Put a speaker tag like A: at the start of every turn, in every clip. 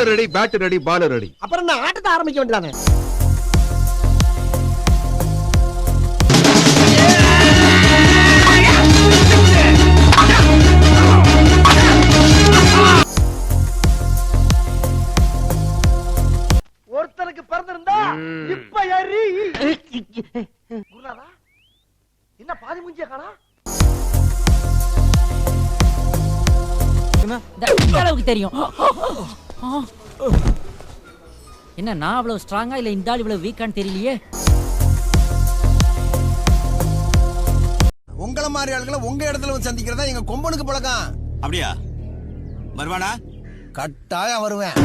A: Ready, bad ready, பால் ready.
B: அப்புறம் நான் ஆட்டத்தை ஆரம்பிக்க வேண்டியதானே? ஒருத்தனுக்கு பிறந்திருந்தா இப்ப ஏறி குருநாதா என்ன பாதி மூஞ்சிய காணா?
C: இந்த அளவுக்கு தெரியும். என்ன நான் அவ்வளவு ஸ்ட்ராங்கா இல்ல இந்த ஆள் இவ்வளவு வீக்கான்னு தெரியலையே.
D: உங்கள மாதிரி ஆளுகளை உங்க இடத்துல வந்து சந்திக்கிறதா எங்க கொம்பனுக்கு பழக்கம்.
E: அப்படியா? வருவானா?
D: கட்டாயம் வருவேன்.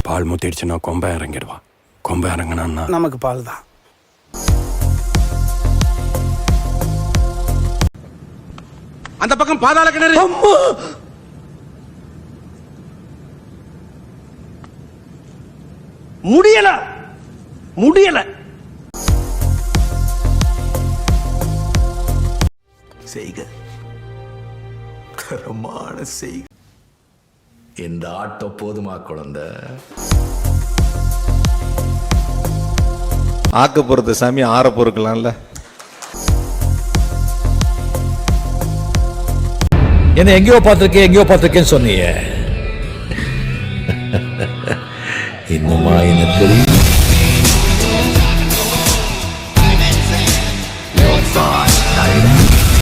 F: பால் முத்திடுச்சுன்னா கொம்பை இறங்கிடுவா. கொம்பை இறங்கினா
G: நமக்கு பால் தான்.
A: அந்த பக்கம் பாதாள கிணறு.
G: முடியல முடியல.
H: செய்க கரமான செய்க. இந்த ஆட்டோ போதுமா குழந்தை?
I: ஆக்க பொறுத்த சாமி ஆற பொறுக்கலாம்ல.
J: என்ன எங்கேயோ பார்த்திருக்கேன்னு சொன்னீங்க. இன்னுமா என்ன தெரியும்?